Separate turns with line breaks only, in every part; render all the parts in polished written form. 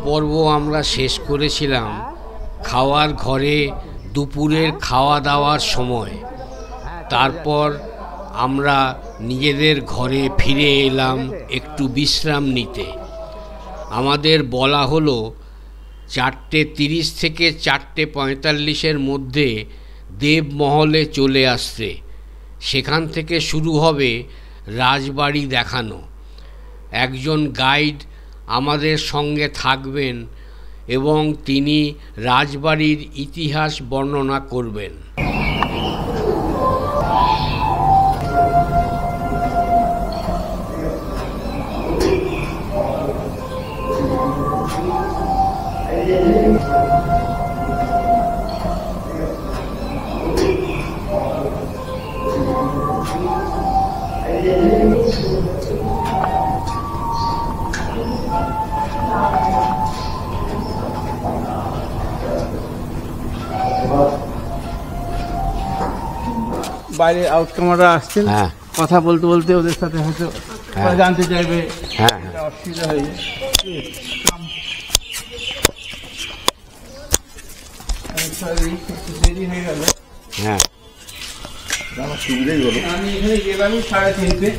পর্ব আমরা শেষ করেছিলাম খাওয়ার ঘরে দুপুরের খাওয়া দাওয়ার সময়। তারপর আমরা নিজেদের ঘরে ফিরে এলাম একটু বিশ্রাম নিতে। আমাদের বলা হলো 4:30 থেকে 4:45 মধ্যে দেবমহলে চলে আসতে। সেখান থেকে শুরু হবে রাজবাড়ি দেখানো। একজন গাইড আমাদের সঙ্গে থাকবেন এবং তিনি রাজবাড়ির ইতিহাস বর্ণনা করবেন।
বাইরে আউটকামাররা আসছেন, কথা বলতে বলতে ওদের সাথে হয়তো জানতে চাইবে, অসুবিধা হয়ে যায়। দেরি হয়ে গেল, আমার সুবিধাই হলো। আমি এখানে গেলামই 3:30,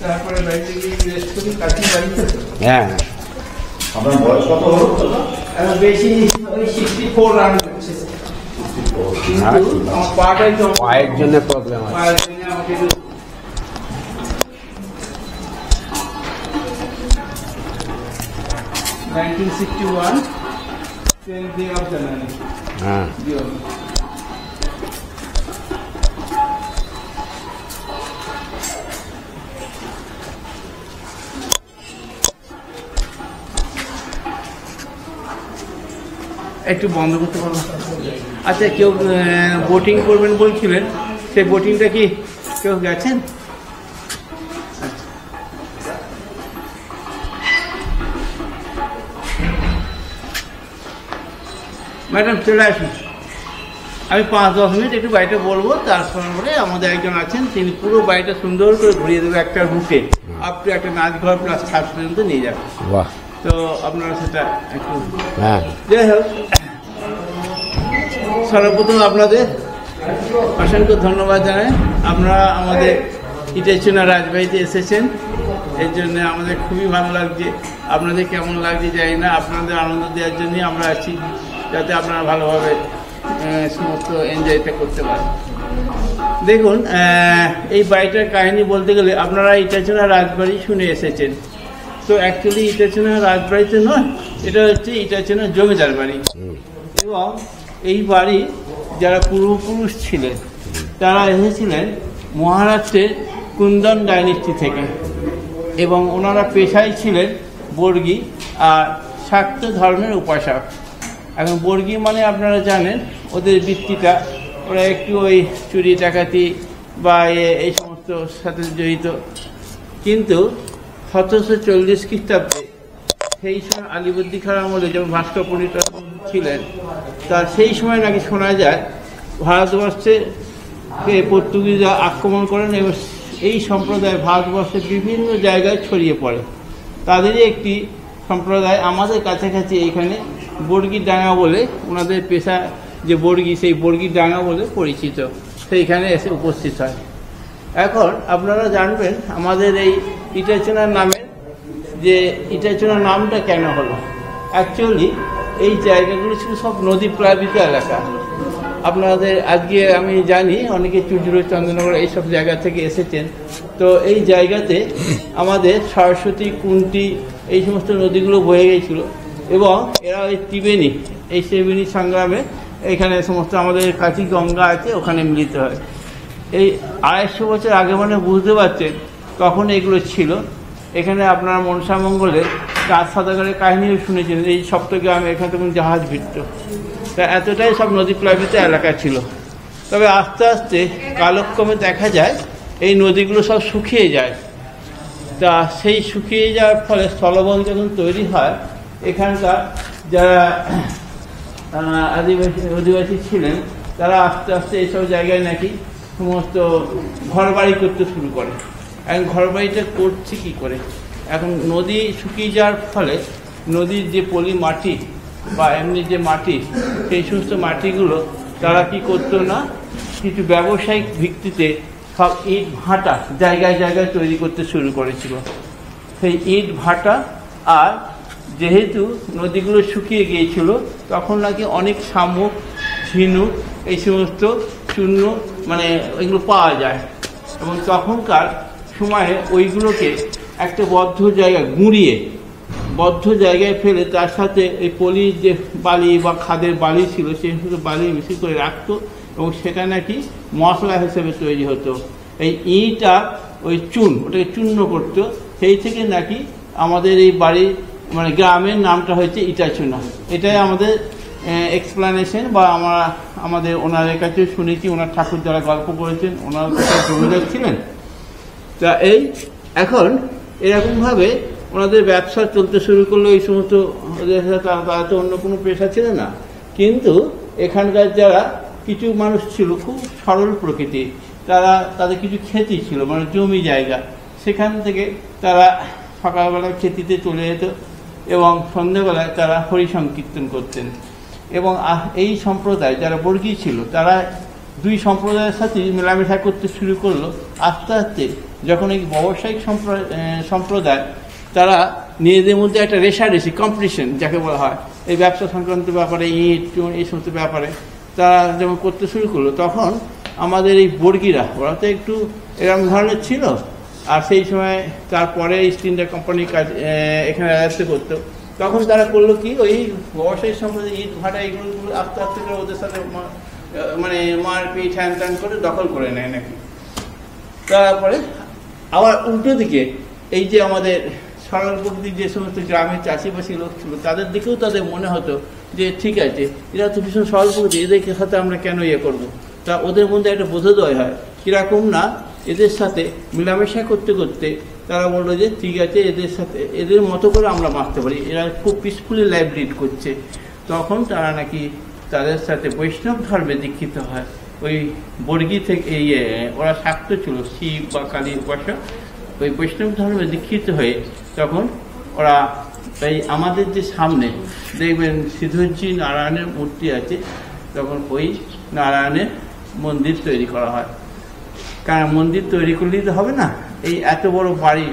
তারপরে বাড়িতে গিয়ে রেস্ট করি, কাছে বাড়িতে।
আপনার বয়স কত হলো?
বেশি 64 রান করছে, আমার পায়ের জন্য প্রবলেম আছে। 1961 10th day of January। একটু বন্ধ করতে পারবো? আচ্ছা, কেউ বোটিং করবেন বলছিলেন, সেই বোটিংটা কি কেউ গেছেন? ম্যাডাম চলে আসুন, আমি 5-10 মিনিট একটু বাড়িটা বলবো, তারপরে আমাদের একজন আছেন, তিনি পুরো বাড়িটা সুন্দর করে ঘুরিয়ে দেবে একটা রুটে, আপ টু একটা নাচঘর প্লাস ছাদ পর্যন্ত নিয়ে যাবে। তো আপনারা সেটা একটু যাই হোক, সর্বপ্রথম আপনাদের অসংখ্য ধন্যবাদ জানাই। আপনারা আমাদের ইটেচুনা রাজবাড়িতে এসেছেন, এর জন্য আমাদের খুবই ভালো লাগছে। আপনাদের কেমন লাগছে জানি না, আপনাদের আনন্দ দেওয়ার জন্যই আমরা আছি, যাতে আপনারা ভালোভাবে সমস্ত এনজয়টা করতে পারেন। দেখুন, এই বাড়িটার কাহিনী বলতে গেলে আপনারা ইটেচুনা রাজবাড়ি শুনে এসেছেন, তো অ্যাকচুয়ালি ইটেচুনা রাজবাড়িতে নয়, এটা হচ্ছে ইটেচুনা জমিদার বাড়ি। এবং এই বাড়ি যারা পূর্বপুরুষ ছিলেন তারা এসেছিলেন মহারাষ্ট্রের কুন্দন ডাইনেস্টি থেকে, এবং ওনারা পেশায় ছিলেন বর্গী আর শাক্ত ধর্মের উপাসক। এখন বর্গী মানে আপনারা জানেন ওদের বৃত্তিটা, ওরা একটু ওই চুরি ডাকাতি বা এই সমস্ত সাথে জড়িত। কিন্তু 1740 খ্রিস্টাব্দে সেই সময় আলিবর্দী খাঁর আমলে যেমন ভাস্কর পণ্ডিত ছিলেন, তার সেই সময় নাকি শোনা যায় ভারতবর্ষে পর্তুগিজরা আক্রমণ করেন এবং এই সম্প্রদায় ভারতবর্ষের বিভিন্ন জায়গায় ছড়িয়ে পড়ে। তাদেরই একটি সম্প্রদায় আমাদের কাছাকাছি এইখানে বর্গীর ডাঙ্গা বলে, ওনাদের পেশা যে বর্গী, সেই বর্গীর ডাঙ্গা বলে পরিচিত, সেইখানে এসে উপস্থিত হয়। এখন আপনারা জানবেন আমাদের এই ইটেচুনার নামে যে ইটেচুনা নামটা কেন হলো। অ্যাকচুয়ালি এই জায়গাগুলো ছিল সব নদী প্লাবিত এলাকা। আপনাদের আজকে আমি জানি অনেকে চুচুড়ো, চন্দ্রনগর এইসব জায়গা থেকে এসেছেন, তো এই জায়গাতে আমাদের সরস্বতী, কুন্তি এই সমস্ত নদীগুলো বয়ে গিয়েছিল, এবং এরা ওই ত্রিবেণী, এই ত্রিবেণী সংগ্রামে এখানে সমস্ত আমাদের কাছে গঙ্গা আছে, ওখানে মিলিত হয়। এই 250 বছর আগে মানে বুঝতে পারছেন তখন এগুলো ছিল। এখানে আপনারা মনসামঙ্গলের 4 সওদাগরের কাহিনীও শুনেছেন, এই সপ্তগ্রামে এখানে তখন জাহাজ ভিড়ত। তা এতটাই সব নদী প্লাবিত এলাকা ছিল। তবে আস্তে আস্তে কালক্রমে দেখা যায় এই নদীগুলো সব শুকিয়ে যায়। তা সেই শুকিয়ে যাওয়ার ফলে স্থলবল যখন তৈরি হয়, এখানকার যারা অধিবাসী ছিলেন তারা আস্তে আস্তে এইসব জায়গায় নাকি সমস্ত ঘরবাড়ি করতে শুরু করে। এখন ঘরবাড়িটা করছে কী করে? এখন নদী শুকিয়ে যাওয়ার ফলে নদীর যে পলি মাটি বা এমনি যে মাটি, সেই সমস্ত মাটিগুলো তারা কি করতো না, কিছু ব্যবসায়িক ভিত্তিতে সব ইট ভাটা জায়গায় জায়গায় তৈরি করতে শুরু করেছিল। সেই ইট ভাটা, আর যেহেতু নদীগুলো শুকিয়ে গিয়েছিল তখন নাকি অনেক শামুক, ঝিনুক, এই সমস্ত চূর্ণ মানে এগুলো পাওয়া যায়, এবং তখনকার সময়ে ওইগুলোকে একটা বদ্ধ জায়গায় গুঁড়িয়ে বদ্ধ জায়গায় ফেলে তার সাথে এই পলির যে বালি বা খাদের বালি ছিল সেই সমস্ত বালি মিশিয়ে করে রাখতো, এবং সেটা নাকি মশলা হিসেবে তৈরি হতো। এই ইটা ওই ওটাকে চূর্ণ করতো, সেই থেকে নাকি আমাদের এই বাড়ির মানে গ্রামের নামটা হয়েছে ইটাচুনা। এটাই আমাদের এক্সপ্লানেশন, বা আমাদের ওনারের কাছে শুনেছি, ওনার ঠাকুর যারা গল্প করেছেন ওনার কাছে জমিদার ছিলেন। তা এই এখন এরকমভাবে ওনাদের ব্যবসা চলতে শুরু করলো। এই সমস্ত তারা তো অন্য কোনো পেশা ছিল না, কিন্তু এখানকার যারা কিছু মানুষ ছিল খুব সরল প্রকৃতি, তাদের কিছু ক্ষেতি ছিল, মানে জমি জায়গা, সেখান থেকে তারা সকালবেলা ক্ষেতিতে চলে যেত এবং সন্ধ্যেবেলায় তারা হরি সংকীর্তন করতেন। এবং এই সম্প্রদায় যারা বর্গী ছিল তারা দুই সম্প্রদায়ের সাথে মেলামেশা করতে শুরু করলো। আস্তে আস্তে যখন এই ব্যবসায়িক সম্প্রদায় তারা নিজেদের মধ্যে একটা রেষারেষি কম্পিটিশন যাকে বলা হয়, এই ব্যবসা সংক্রান্ত ব্যাপারে, ইট এই সমস্ত ব্যাপারে তারা যেমন করতে শুরু করলো, তখন আমাদের এই বর্গীরা, ওরা তো একটু এরকম ধরনের ছিল, আর সেই সময় তারপরে ইস্ট ইন্ডিয়া কোম্পানি কাজ এখানে রাজত্ব করতো, তখন তারা করলো কি, ওই ব্যবসায়ী সম্প্রদায় ইট ভাটা এগুলো আস্তে আস্তে করে ওদের সাথে মানে মারপিট হ্যান ত্যান করে দখল করে নেয় নাকি। তারপরে আবার উল্টো দিকে এই যে আমাদের সরল প্রকৃতির যে সমস্ত গ্রামের চাষিবাসী লোক ছিল তাদের দিকেও তাদের মনে হতো যে ঠিক আছে, এরা তো ভীষণ সরল প্রকৃতি, এদেরকে সাথে আমরা কেন করবো। তা ওদের মধ্যে একটা বোধোদয় হয়, কিরকম না এদের সাথে মেলামেশা করতে করতে তারা বললো যে ঠিক আছে, এদের সাথে এদের মতো করে আমরা বাঁচতে পারি, এরা খুব পিসফুলি লাইফ লিড করছে। তখন তারা নাকি তাদের সাথে বৈষ্ণব ধর্মে দীক্ষিত হয়। ওই বর্গী থেকে ওরা শাক্ত ছিল, শিব বা কালীর উপাসক, ওই বৈষ্ণব ধর্মে দীক্ষিত হয়ে তখন ওরা এই আমাদের যে সামনে দেখবেন সিদ্ধজি নারায়ণের মূর্তি আছে, তখন ওই নারায়ণের মন্দির তৈরি করা হয়। কারণ মন্দির তৈরি করলেই তো হবে না, এই এত বড় বাড়ি,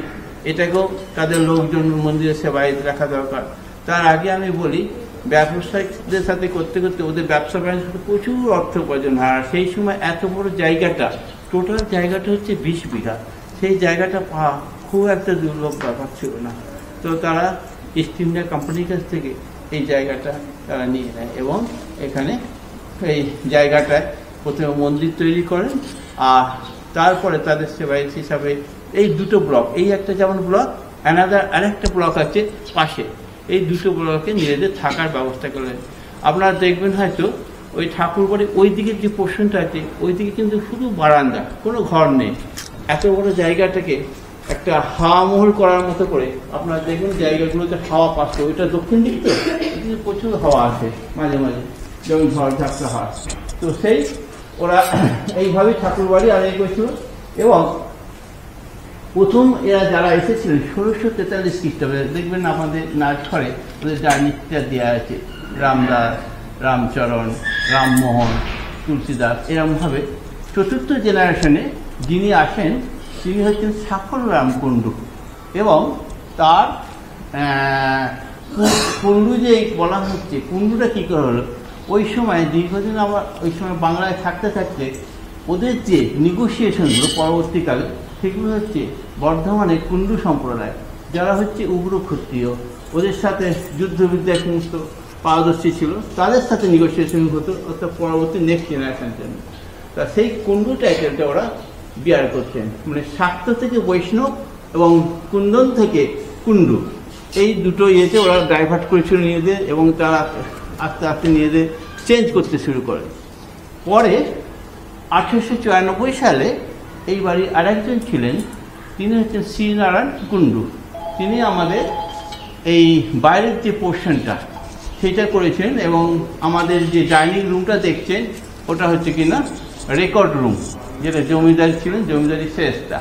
এটাকেও তাদের লোকজন মন্দিরের সেবায় রাখা দরকার। তার আগে আমি বলি, ব্যবসায়ীদের সাথে করতে করতে ওদের ব্যবসা বাণিজ্য প্রচুর অর্থ উপার্জন হয়। আর সেই সময় এত বড় জায়গাটা, টোটাল জায়গাটা হচ্ছে 20 বিঘা, সেই জায়গাটা পাওয়া খুব একটা দুর্লভ ব্যাপার ছিল না। তো তারা ইস্ট ইন্ডিয়া কোম্পানির কাছ থেকে এই জায়গাটা তারা নিয়ে নেয়, এবং এখানে এই জায়গাটায় প্রথমে মন্দির তৈরি করেন, আর তারপরে তাদের সেবায় হিসাবে এই দুটো ব্লক, এই একটা যেমন ব্লক, আরেকটা ব্লক আছে পাশে, এই দুটো ব্লকে নিজেদের থাকার ব্যবস্থা করলেন। আপনারা দেখবেন হয়তো ওই ঠাকুর বাড়ির ওই দিকের যে পোর্শনটা আছে, ওই দিকে কিন্তু শুধু বারান্দা, কোনো ঘর নেই। এত বড় জায়গাটাকে একটা হাওয়া মহল করার মতো করে আপনারা দেখবেন জায়গাগুলোতে হাওয়া পাচ্ছে। ওইটা দক্ষিণ দিক, তো এদিকে প্রচুর হাওয়া আসে মাঝে মাঝে, যেমন ঝড় ঝাপটা হয়। তো সেই ওরা এইভাবেই ঠাকুর বাড়ি আদায় করেছিল। এবং প্রথম এরা যারা এসেছিলেন 1643 খ্রিস্টাব্দে, দেখবেন আমাদের নাচঘরে ওদের ডাইনিটা দেওয়া আছে, রামদাস, রামচরণ, রামমোহন, তুলসীদাস, এরকমভাবে চতুর্থ জেনারেশনে যিনি আসেন তিনি হচ্ছেন সাফল্য রাম কুণ্ডু। এবং তার কুণ্ডু যে বলা হচ্ছে, কুণ্ডুটা কী করে হলো, ওই সময় দীর্ঘদিন আমার ওই সময় বাংলায় থাকতে থাকতে ওদের যে নেগোসিয়েশনগুলো পরবর্তীকালে, সেগুলো হচ্ছে বর্ধমানের কুণ্ডু সম্প্রদায়, যারা হচ্ছে উগ্র ক্ষত্রিয়, ওদের সাথে যুদ্ধবিদ্যায় সমস্ত পারদর্শী ছিল, তাদের সাথে নেগোসিয়েশন হতো, অর্থাৎ পরবর্তী নেক্সট জেনারেশন জন্য। তা সেই কুণ্ডু টাইটেলটা ওরা বিয়ার করতেন, মানে শাক্ত থেকে বৈষ্ণব এবং কুন্দন থেকে কুণ্ডু, এই দুটো ইয়েতে ওরা ডাইভার্ট করেছিল নিজেদের, এবং তারা আস্তে আস্তে নিজেদের চেঞ্জ করতে শুরু করে। পরে 1894 সালে এই বাড়ির আরেকজন ছিলেন, তিনি হচ্ছেন শ্রীনারায়ণ কুণ্ডু। তিনি আমাদের এই বাইরের যে পোর্শনটা সেটা করেছেন, এবং আমাদের যে ডাইনিং রুমটা দেখছেন ওটা হচ্ছে কিনা রেকর্ড রুম, যেটা জমিদার ছিলেন, জমিদারি শেষটা।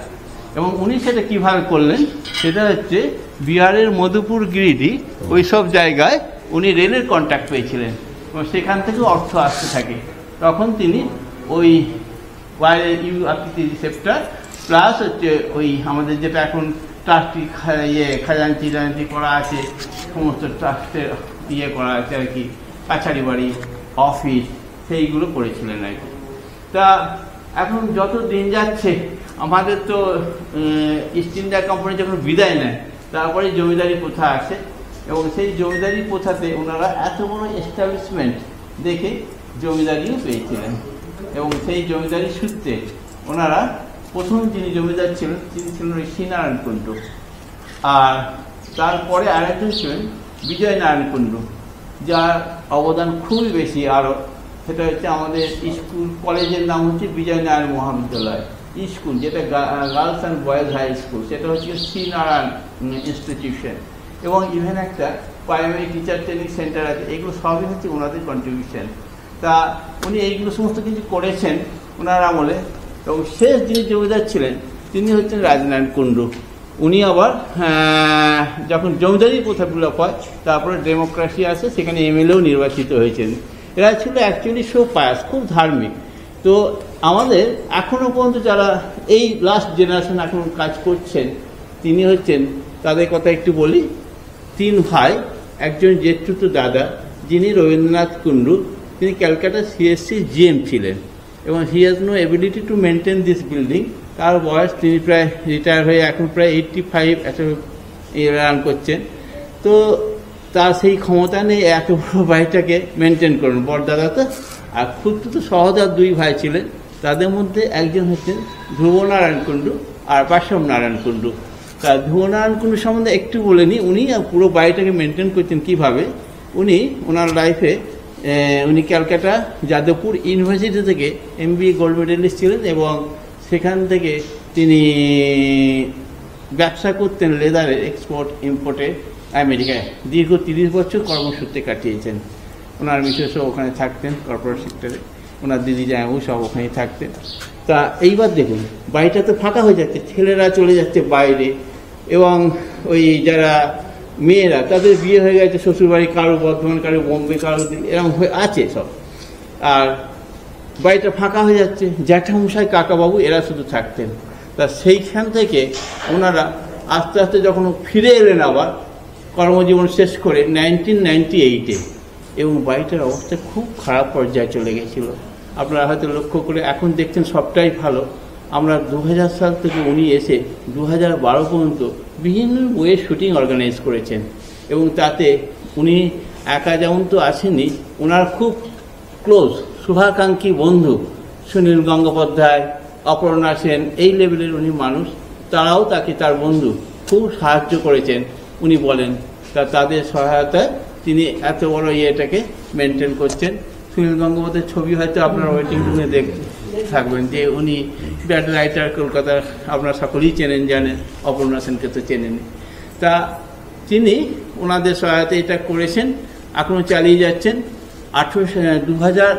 এবং উনি সেটা কীভাবে করলেন, সেটা হচ্ছে বিহারের মধুপুর, গিরিডি, ওই সব জায়গায় উনি রেলের কন্ট্যাক্ট পেয়েছিলেন এবং সেখান থেকে অর্থ আসতে থাকে। তখন তিনি ওই বাইরে আকৃতি রিসেপ্টার প্লাস হচ্ছে ওই আমাদের যেটা এখন ট্রাস্টি খাজাঞ্চি টাঞ্চি করা আছে, সমস্ত ট্রাস্টের করা আছে আর কি, কাছারি বাড়ি, অফিস, সেইগুলো করেছিলেন আর কি। তা এখন যত দিন যাচ্ছে আমাদের তো ইস্ট ইন্ডিয়া কোম্পানি যখন বিদায় নেয় তারপরে জমিদারি প্রথা আসে এবং সেই জমিদারি প্রথাতে ওনারা এত বড় এস্টাবলিশমেন্ট দেখে জমিদারিও পেয়েছিলেন এবং সেই জমিদারি সূত্রে ওনারা প্রথম যিনি জমিদার ছিলেন তিনি ছিলেন শ্রীনারায়ণ কুণ্ডু, আর তারপরে আরেকজন ছিলেন বিজয় নারায়ণ কুণ্ডু, যার অবদান খুবই বেশি। আরও সেটা হচ্ছে আমাদের স্কুল কলেজের নাম হচ্ছে বিজয় নারায়ণ মহাবিদ্যালয় স্কুল, যেটা girls and boys high school, সেটা হচ্ছে শ্রীনারায়ণ ইনস্টিটিউশন, এবং ইভেন একটা প্রাইমারি টিচার ট্রেনিং সেন্টার আছে। এগুলো সবই হচ্ছে ওনাদের কন্ট্রিবিউশন। তা উনি এইগুলো সমস্ত কিছু করেছেন ওনার আমলে। এবং শেষ যিনি জমিদার ছিলেন তিনি হচ্ছেন রাজনারায়ণ কুণ্ডু। উনি আবার যখন জমিদারি প্রথা বিলোপ হয় তারপরে ডেমোক্রেসি আসে, সেখানে এমএলএও নির্বাচিত হয়েছেন। এরা ছিল অ্যাকচুয়ালি সো পায়াস, খুব ধার্মিক। তো আমাদের এখনও পর্যন্ত যারা এই লাস্ট জেনারেশন এখন কাজ করছেন তিনি হচ্ছেন, তাদের কথা একটু বলি। 3 ভাই, একজন জেঠতুতো দাদা যিনি রবীন্দ্রনাথ কুণ্ডু, তিনি ক্যালকাটা সিএসসি জিএম ছিলেন এবং he has no ability to maintain this building. তার বয়স, তিনি প্রায় রিটায়ার হয়ে এখন প্রায় 85 এত রান করছেন। তো তার সেই ক্ষমতা নেই এত বড় বাড়িটাকে মেনটেন করুন। বড়দাদা তো আর খুব সহদার 2 ভাই ছিলেন, তাদের মধ্যে একজন হচ্ছেন ধ্রুবনারায়ণ কুণ্ডু আর পার্শ্বম নারায়ণ কুণ্ডু। তা ধ্রুবনারায়ণ কুণ্ডু সম্বন্ধে একটু বলে নিই। উনি পুরো বাড়িটাকে মেনটেন করছেন কীভাবে। উনি ওনার লাইফে উনি ক্যালকাটা যাদবপুর ইউনিভার্সিটি থেকে MBA গোল্ড মেডেলিস্ট ছিলেন এবং সেখান থেকে তিনি ব্যবসা করতেন লেদারের এক্সপোর্ট ইম্পোর্টে আমেরিকায়। দীর্ঘ 30 বছর কর্মসূত্রে কাটিয়েছেন। ওনার মিসেসও ওখানে থাকতেন কর্পোরেট সেক্টরে, ওনার দিদি জামাইবাবু সব ওখানেই থাকতেন। তা এইবার দেখুন বাড়িটা তো ফাঁকা হয়ে যাচ্ছে, ছেলেরা চলে যাচ্ছে বাইরে এবং ওই যারা মেয়েরা তাদের বিয়ে হয়ে গেছে শ্বশুরবাড়ি, কারো বর্ধমান, কারো বোম্বে, কারো এরকম হয়ে আছে সব, আর বাড়িটা ফাঁকা হয়ে যাচ্ছে। জ্যাঠামশাই, কাকাবাবু এরা শুধু থাকতেন। তা সেইখান থেকে ওনারা আস্তে আস্তে যখন ফিরে এলেন আবার কর্মজীবন শেষ করে 1998-এ, এবং বাড়িটার অবস্থা খুব খারাপ পর্যায়ে চলে গেছিলো। আপনারা হয়তো লক্ষ্য করে এখন দেখছেন সবটাই ভালো। আমরা 2000 সাল থেকে উনি এসে 2012 পর্যন্ত বিভিন্ন বইয়ের শুটিং অর্গানাইজ করেছেন এবং তাতে উনি একা যেমন তো আসেননি, ওনার খুব ক্লোজ শুভাকাঙ্ক্ষী বন্ধু সুনীল গঙ্গোপাধ্যায়, অপর্ণা সেন, এই লেভেলের উনি মানুষ, তারাও তাকে তার বন্ধু খুব সাহায্য করেছেন উনি বলেন। তাদের সহায়তায় তিনি এত বড় ইয়েটাকে মেনটেন করছেন। সুনীল গঙ্গোপাধ্যায়ের ছবি হয়তো আপনার ওয়েটিং রুমে দেখতে থাকবেন, যে উনি ব্যাড রাইটার, কলকাতার আপনারা সকলেই চেনেন, জানেন, অপর্ণা সেনকে তো চেনেন। তা তিনি ওনাদের সহায়তা এটা করেছেন, এখনও চালিয়ে যাচ্ছেন। 2000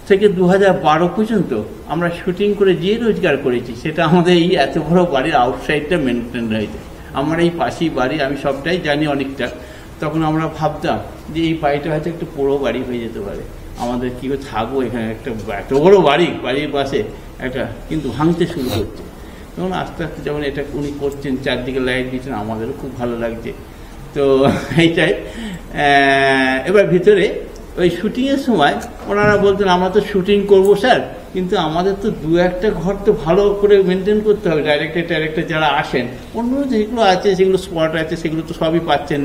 থেকে 2012 পর্যন্ত আমরা শুটিং করে যে রোজগার করেছি সেটা আমাদের এই এত বড় বাড়ির আউটসাইডটা মেনটেন রয়েছে। আমার এই পাশেই বাড়ি, আমি সবটাই জানি অনেকটা। তখন আমরা ভাবতাম যে এই বাড়িটা হয়তো একটু পুরো বাড়ি হয়ে যেতে পারে, আমাদের কী করে থাকবো এখানে, একটা এত বড় বাড়ির পাশে একটা, কিন্তু ভাঙতে শুরু করছে। তখন আস্তে আস্তে যখন এটা উনি করছেন, চারদিকে লাইট দিচ্ছেন, আমাদেরও খুব ভালো লাগছে। তো এইটাই। এবার ভিতরে ওই শুটিংয়ের সময় ওনারা বলতেন আমরা তো শুটিং করবো স্যার, কিন্তু আমাদের তো 2-1টা ঘর তো ভালো করে মেনটেন করতে হবে। ডাইরেক্টর যারা আসেন, অন্য যেগুলো আছে, যেগুলো স্পট আছে, সেগুলো তো সবই পাচ্ছেন,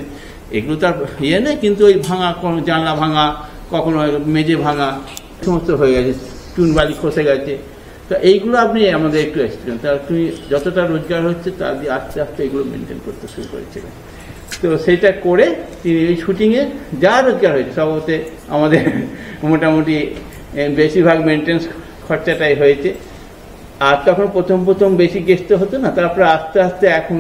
এগুলো তো আর ইয়ে নেই। কিন্তু ওই ভাঙা, কোনো জানলা ভাঙা, কখনো মেঝে ভাঙা, সমস্ত হয়ে গেছে, চুন বালি খসে গেছে। তো এইগুলো আপনি আমাদের একটু এক্সপিরিয়েন্স, তা তুমি যতটা রোজগার হচ্ছে তার দিয়ে আস্তে আস্তে এগুলো মেনটেন করতে শুরু করেছিলেন। তো সেটা করে তিনি ওই শুটিংয়ে যা রোজগার হয়েছে সব ওতে আমাদের মোটামুটি বেশিরভাগ মেনটেন্স খরচাটাই হয়েছে। আর তখন প্রথম বেশি গেস্ট হতো না, তারপরে আস্তে আস্তে এখন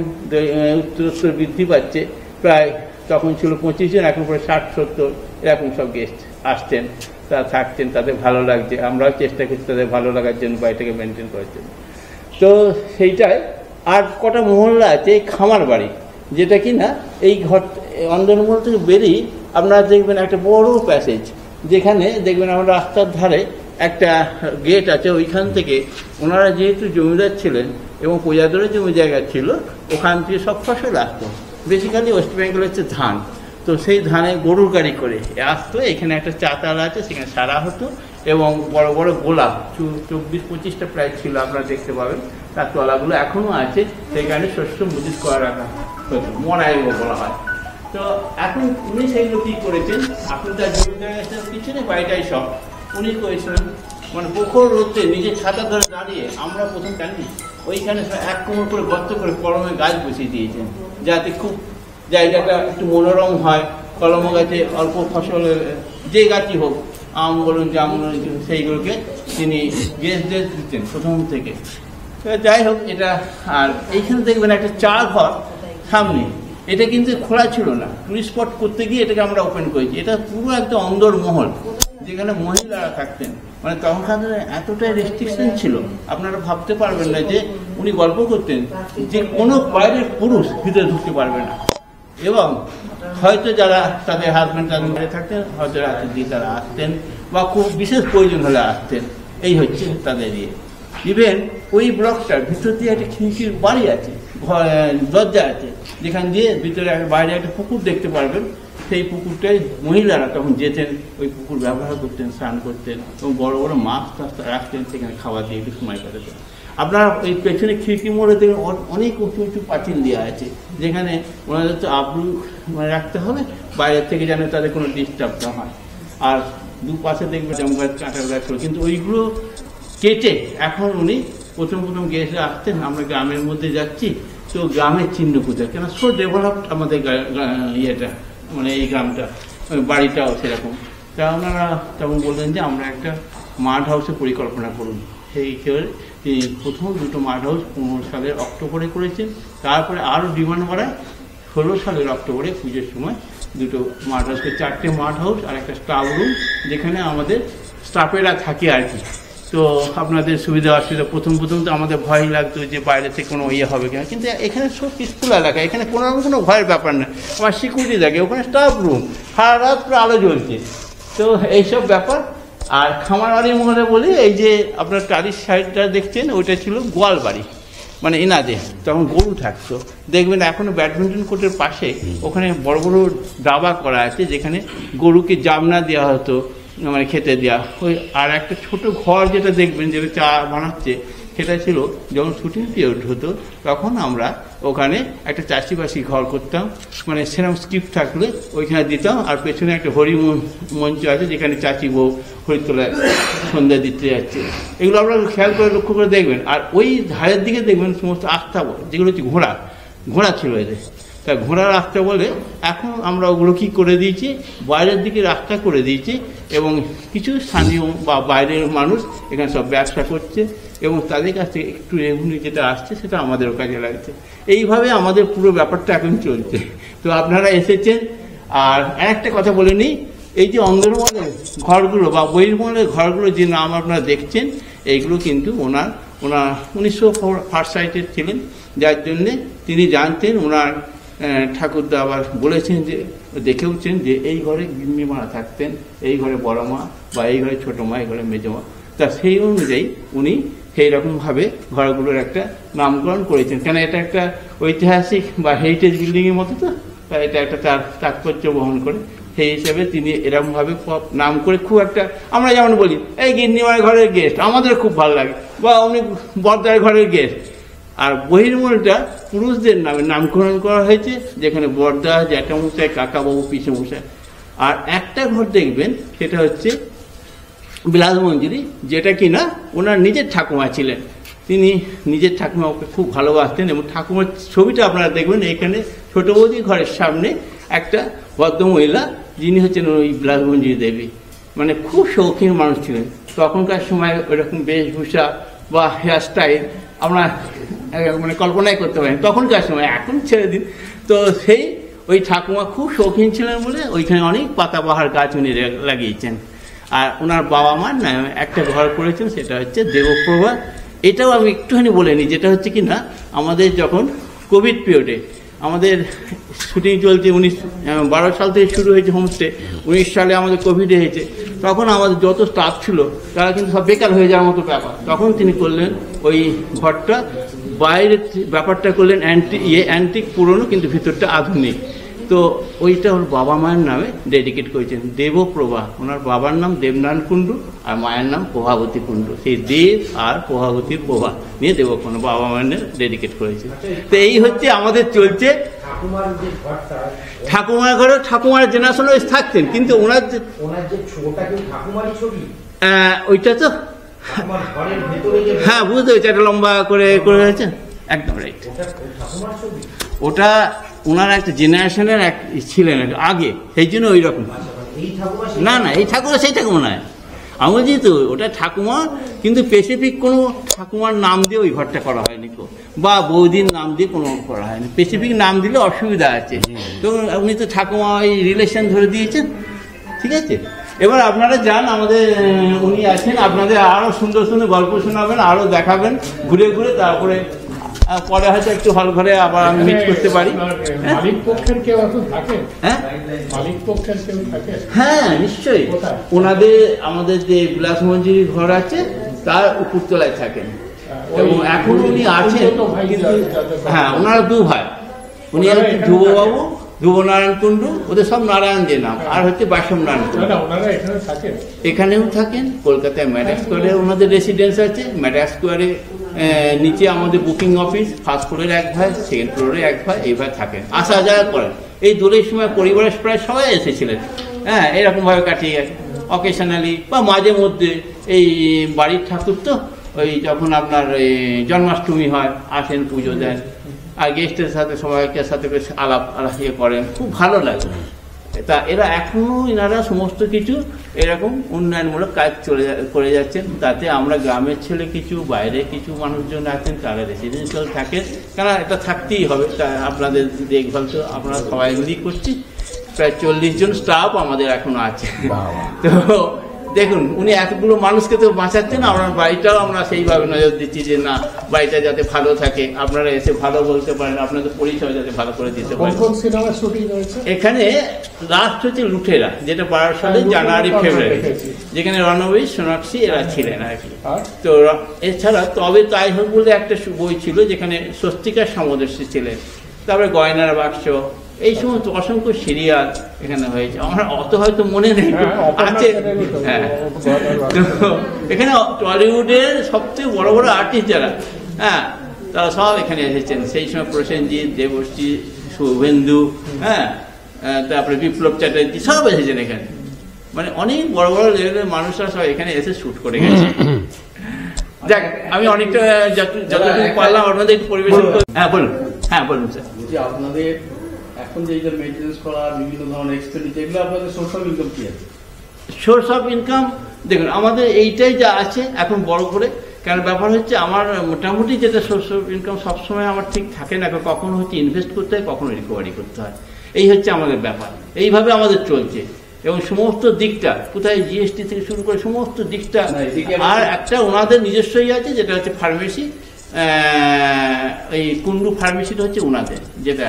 উত্তরোত্তর বৃদ্ধি পাচ্ছে। প্রায় তখন ছিল 25 জন, এখন প্রায় 60-70 এরকম সব গেস্ট আসছেন, তারা থাকছেন, তাদের ভালো লাগছে। আমরাও চেষ্টা করছি তাদের ভালো লাগার জন্য, বাড়িটাকে মেনটেন করার জন্য। তো সেইটাই আর কটা মহল্লা আছে খামার বাড়ি, যেটা কি না এই ঘর অন্দরমহল থেকে বেরিয়ে আপনারা দেখবেন একটা বড় প্যাসেজ, যেখানে দেখবেন আমরা রাস্তার ধারে একটা গেট আছে। ওইখান থেকে ওনারা যেহেতু জমিদার ছিলেন এবং প্রজাদের জমি জায়গা ছিল, ওখান থেকে সব ফসল আসতো। বেসিক্যালি ওয়েস্ট বেঙ্গল হচ্ছে ধান, তো সেই ধানে গরুর গাড়ি করে আসতো। এখানে একটা চাতাল আছে, সেখানে সারা হতো এবং বড় বড় গোলা 24-25টা প্রায় ছিল, আপনারা দেখতে পাবেন। তার তলাগুলো এখনও আছে, সেখানে শস্য মজুত করে রাখা হতো, মনাইও বলা হয়। তো এখন উনি সেইগুলো কী করেছেন, আপনি তার জমি জায়গা পিছনে বাড়িটাই সব উনি করেছিলেন। মানে প্রখর রোদে নিজের ছাতা ধরে দাঁড়িয়ে আমরা প্রথম জানি ওইখানে এক কোমর করে গর্ত করে কলমে গাছ বসিয়ে দিয়েছেন, যাতে খুব জায়গাটা একটু মনোরম হয়। কলম গাছে অল্প ফসলের যে গাছই হোক, আম বলুন, জাম বলুন, সেইগুলোকে তিনি গ্যাস দিতেন প্রথম থেকে। যাই হোক এটা, আর এইখানে দেখবেন একটা চা ঘর সামনে, এটা কিন্তু খোলা ছিল না। টুরিস্ট স্পট করতে গিয়ে এটাকে আমরা ওপেন করেছি। এটা পুরো একটা অন্দরমহল, যেখানে মহিলারা থাকতেন। মানে তখনকার এতটাই রেস্ট্রিকশন ছিল, আপনারা ভাবতে পারবেন না। যে উনি গল্প করতেন যে কোনো বাইরের পুরুষ ভিতরে ঢুকতে পারবে না, এবং হয়তো যারা তাদের হাজব্যান্ড তাদের মেরে থাকতেন, হয়তো রাতের দিয়ে তারা আসতেন, বা খুব বিশেষ প্রয়োজন হলে আসতেন। এই হচ্ছে তাদের ইয়ে। ইভেন ওই ব্লকটার ভিতর দিয়ে একটা খিড়কির বাড়ি আছে, দরজা আছে, যেখান দিয়ে ভিতরে বাইরে একটা পুকুর দেখতে পারবেন। সেই পুকুরটাই মহিলারা তখন যেতেন, ওই পুকুর ব্যবহার করতেন, স্নান করতেন এবং বড় বড় মাছ টাছ রাখতেন, সেখানে খাবার দিয়ে একটু সময় কাটাতেন। আপনারা ওই পেছনে খিড়কি মোড়ে দেখবেন অনেক উঁচু উঁচু পাঁচিল দেওয়া আছে, যেখানে ওনাদের তো আব্রু রাখতে হবে, বাইরের থেকে যেন তাদের কোনো ডিস্টার্ব না হয়। আর দুপাশে দেখবেন জাম গাছ, কাঁঠাল গাছ ছিল, কিন্তু ওইগুলো কেটে এখন উনি প্রথম গেস্টরা আসতেন। আমরা গ্রামের মধ্যে যাচ্ছি, তো গ্রামের চিহ্ন পূজা, কেন সো ডেভেলপড আমাদের ইয়েটা, মানে এই গ্রামটা, বাড়িটাও সেরকম। তা ওনারা তখন বললেন যে আমরা একটা মাড হাউসের পরিকল্পনা করুন। সেই হিসেবে তিনি প্রথম দুটো মাড হাউস 15 সালের অক্টোবরে করেছেন। তারপরে আরও ডিমান্ড বাড়ায় 16 সালের অক্টোবরে পুজোর সময় দুটো মাড হাউসকে, 4টে মাড হাউস আর একটা স্টাফ রুম, যেখানে আমাদের স্টাফেরা থাকে আর কি। তো আপনাদের সুবিধা অসুবিধা, প্রথম তো আমাদের ভয় লাগতো যে বাইরে থেকে কোনো ইয়ে হবে কিনা, কিন্তু এখানে সব পিসফুল এলাকা, এখানে কোনো ভয়ের ব্যাপার না। আমার সিকিউরিটি থাকে, ওখানে স্টাফ রুম, সারা রাত পুরো আলো জ্বলছে। তো এইসব ব্যাপার। আর খামার বাড়ির মধ্যে বলি, এই যে আপনার টালির সাইডটা দেখছেন, ওইটা ছিল গোয়াল বাড়ি, মানে এনাদের তখন গরু থাকতো। দেখবেন এখনো ব্যাডমিন্টন কোর্টের পাশে ওখানে বড় বড় দাবা করা আছে, যেখানে গরুকে জামনা দেওয়া হতো, মানে খেতে দেওয়া। ওই আর একটা ছোট ঘর যেটা দেখবেন, যেটা চা বানাচ্ছে, সেটা ছিল যখন শুটিং পিরিয়ড হতো, তখন আমরা ওখানে একটা চাষিবাসী ঘর করতাম, মানে সেরকম স্ক্রিপ্ট থাকলে ওইখানে দিতাম। আর পেছনে একটা হরি মঞ্চ আছে, যেখানে চাচি বউ হরিতলায় সন্ধ্যা দিতে যাচ্ছে। এগুলো আপনারা খেয়াল করে লক্ষ্য করে দেখবেন। আর ওই ধারের দিকে দেখবেন সমস্ত আস্তাবল, যেগুলো হচ্ছে ঘোড়া ছিল এদের। তা ঘোড়ার রাস্তা বলে, এখন আমরা ওগুলো কী করে দিয়েছি, বাইরের দিকে রাস্তা করে দিয়েছি, এবং কিছু স্থানীয় বা বাইরের মানুষ এখানে সব ব্যবসা করছে, এবং তাদের কাছ থেকে একটু রেভিনিউ যেটা আসছে সেটা আমাদেরও কাজে লাগছে। এইভাবে আমাদের পুরো ব্যাপারটা এখন চলছে। তো আপনারা এসেছেন। আর একটা কথা বলে নিই, এই যে অন্দরমহলের ঘরগুলো বা বহির্মহলের ঘরগুলো যে নাম আপনারা দেখছেন, এইগুলো কিন্তু ওনার 1901 সাইটের ছিলেন, যার জন্যে তিনি জানতেন। ওনার ঠাকুরদা আবার বলেছেন যে, দেখেওছেন যে এই ঘরে গিন্নি মা থাকতেন, এই ঘরে বড় মা, বা এই ঘরে ছোটো মা, এই ঘরে মেজো মা। তা সেই অনুযায়ী উনি সেই রকমভাবে ঘরগুলোর একটা নামকরণ করেছেন। কেন এটা একটা ঐতিহাসিক বা হেরিটেজ বিল্ডিংয়ের মতো, তো তাই এটা একটা তার তাৎপর্য বহন করে। সেই হিসেবে তিনি এরকমভাবে নাম করে, খুব একটা, আমরা যেমন বলি এই গিন্নিমার ঘরের গেস্ট, আমাদের খুব ভালো লাগে, বা অনেক বর্দার ঘরের গেস্ট। আর বহির্মহলটা পুরুষদের নামে নামকরণ করা হয়েছে, যেখানে বর্দা, জ্যাঠামশাই, কাকাবাবু, পিসেমশাই। আর একটা ঘর দেখবেন, সেটা হচ্ছে বিলাসমঞ্জুরি, যেটা কিনা ওনার নিজের ঠাকুমা ছিলেন। তিনি নিজের ঠাকুমাকে খুব ভালোবাসতেন, এবং ঠাকুমার ছবিটা আপনারা দেখবেন এখানে ছোট বৌদি ঘরের সামনে একটা ভদ্রমহিলা, যিনি হচ্ছেন ওই বিলাসমঞ্জুরি দেবী। মানে খুব শৌখিন মানুষ ছিলেন। তখনকার সময় ওইরকম বেশভূষা বা হেয়ার স্টাইল আমরা মানে কল্পনাই করতে পারি তখনকার সময়, এখন ছেড়ে দিন। তো সেই ওই ঠাকুমা খুব শৌখিন ছিলেন বলে ওইখানে অনেক পাতাবাহার গাছ উনি লাগিয়েছেন। আর ওনার বাবা মার নামে একটা ঘর করেছেন, সেটা হচ্ছে দেবপ্রভা এটাও আমি একটুখানি বলে নিই, যেটা হচ্ছে কি না, আমাদের যখন কোভিড পিরিয়ডে আমাদের শুটিং চলছে, 12 সাল থেকে শুরু হয়েছে হোমস্টে, 19 সালে আমাদের কোভিড হয়েছে, তখন আমাদের যত স্টাফ ছিল তারা কিন্তু সব বেকার হয়ে যাওয়ার মতো ব্যাপার। তখন তিনি করলেন ওই ঘরটা বাইরের ব্যাপারটা করলেন অ্যান্টিক পুরনো, কিন্তু ভিতরটা আধুনিক। তো ওইটা ওর বাবা মায়ের নামে ডেডিকেট করেছেন, দেবপ্রভা। ওনার বাবার নাম দেবনারায়ণ কুণ্ডু আর মায়ের নাম প্রভাবতী কুণ্ডু। সেই দেব আর প্রভাবতীর প্রভা নিয়ে দেবপ্রভা বাবা মায়ের ডেডিকেট করেছে। তো এই হচ্ছে আমাদের চলছে। ঠাকুমার ঘরে ঠাকুমার জেনারেশন থাকতেন, কিন্তু ওনার যে ওইটা তো হ্যাঁ বুঝতে পেরেছি, একটা লম্বা করে করে হয়েছে, একদম রাইট। ওটা ওনার একটা জেনারেশনের এক ছিলেন আগে, সেই জন্য ওই রকম। না না, এই ঠাকুমা সেই ঠাকুমা নয়, আমি বলছি তো ওটা ঠাকুমা, কিন্তু স্পেসিফিক কোনো ঠাকুমার নাম দিয়ে ওই ঘরটা করা হয়নি, বা বৌদির নাম দিয়ে কোনো করা হয়নি। স্পেসিফিক নাম দিলে অসুবিধা আছে, তো উনি তো ঠাকুমা ওই রিলেশন ধরে দিয়েছেন, ঠিক আছে। এবার আপনারা যান, আমাদের উনি আছেন, আপনাদের আরো সুন্দর সুন্দর গল্প শোনাবেন, আরো দেখাবেন ঘুরে ঘুরে, তারপরে পরে হয়তো একটু হল ঘরে আবার আমি মিট করতে পারি।
মালিক পক্ষের কেউ এখন থাকে?
হ্যাঁ,
মালিক পক্ষের কেউ থাকে?
হ্যাঁ নিশ্চয়ই। ওনাদের আমাদের যে বিলাস মঞ্জির ঘর আছে তার উপরতলায় থাকেন, এবং এখন উনি আছেন, কিন্তু হ্যাঁ ওনারা দু ভাই, উনি হচ্ছে ধ্রুববাবু, ধ্রুবনারায়ণ কুণ্ডু, ওদের সব নারায়ণ দিয়ে নাম, আর হচ্ছে বাসম নারায়ণ কুণ্ডু। এখানেও থাকেন, কলকাতায় ম্যাডাক স্কোয়ারে ওনাদের রেসিডেন্স আছে। ম্যাডাক স্কোয়ারে নিচে আমাদের বুকিং অফিস, ফার্স্ট ফ্লোরের এক ভাই, সেকেন্ড ফ্লোরে এক ভাই, এইভাবে থাকেন, আসা যাওয়া করেন। এই দোলের সময় পরিবারের প্রায় সবাই এসেছিলেন, হ্যাঁ এরকমভাবে কাটিয়ে গেছে। অকেশনালি বা মাঝে মধ্যে এই বাড়ির ঠাকুর তো, ওই যখন আপনার জন্মাষ্টমী হয় আসেন, পুজো দেন, আর গেস্টের সাথে সবাইকে সাথে বেশ আলাপ ইয়ে করেন, খুব ভালো লাগে। তা এরা এখনো এনারা সমস্ত কিছু এরকম উন্নয়নমূলক কাজ করে যাচ্ছেন। তাতে আমরা গ্রামের ছেলে কিছু, বাইরে কিছু মানুষজন আছেন, তারা রেসিডেন্সিয়াল থাকেন, কারণ এটা থাকতেই হবে। তা আপনাদের দেখভাল তো আমরা সবাই মিলিয়ে করছি। প্রায় 40 জন স্টাফ আমাদের এখনো আছে। তো দেখুন, উনি এতগুলো মানুষকে তো বাঁচাচ্ছেন, আপনার বাড়িটাও আমরা সেইভাবে নজর দিচ্ছি যে না, বাড়িটা যাতে ভালো থাকে, আপনারা এসে ভালো বলতে পারেন, আপনাদের পরিচয় যাতে ভালো করে দিতে পারেন। এখানে লাস্ট হচ্ছে লুঠেরা, যেটা 12 সালে জানুয়ারি ফেব্রুয়ারি, যেখানে রণবীর, সোনাক্ষী এরা ছিলেন আর কি। তো এছাড়া তবে তাই হোক বলে একটা বই ছিল, যেখানে স্বস্তিকার সমদর্শী ছিলেন, তারপরে গয়নার বাক্স, এই সমস্ত অসংখ্য সিরিয়াল এখানে হয়েছে। আমার অত হয়তো মনে নেই, আছে। হ্যাঁ, এখানে টলিউডের সবচেয়ে বড় বড় আর্টিস্ট যারা, হ্যাঁ তারা সব এখানে এসেছেন। সেই সময় প্রসেনজিৎ, দেবশ্রী, শুভেন্দু, হ্যাঁ তারপরে বিপ্লব চ্যাটার্জি, সব এসেছেন এখানে। মানে অনেক বড় বড় লেভেলের মানুষরা সব এখানে এসে শুট করে গেছে। দেখ, আমি অনেকটা যতটুকু পারলাম আপনাদের একটু পরিবেশন করি। হ্যাঁ বলুন, হ্যাঁ বলুন স্যার।
আপনাদের এখন যে মেইনটেনেন্স করা, বিভিন্ন ধরনের এক্সপেন্ডিচার, এগুলো আপনাদের সোর্স অফ ইনকাম কি আছে?
সোর্স অফ ইনকাম দেখুন, আমাদের এইটাই যা আছে এখন বড় করে। কারণ ব্যাপার হচ্ছে আমার মোটামুটি যেটা সোর্স অফ ইনকাম সবসময় আমার ঠিক থাকে না, কখনো হচ্ছে ইনভেস্ট করতে হয়, কখনো রিকভারি করতে হয়। এই হচ্ছে আমাদের ব্যাপার, এইভাবে আমাদের চলছে। এবং সমস্ত দিকটা কোথায় জিএসটি থেকে শুরু করে সমস্ত দিকটা। আর একটা ওনাদের নিজস্বই আছে, যেটা হচ্ছে ফার্মেসি, এই কুন্ডু ফার্মেসিটা হচ্ছে ওনাদের, যেটা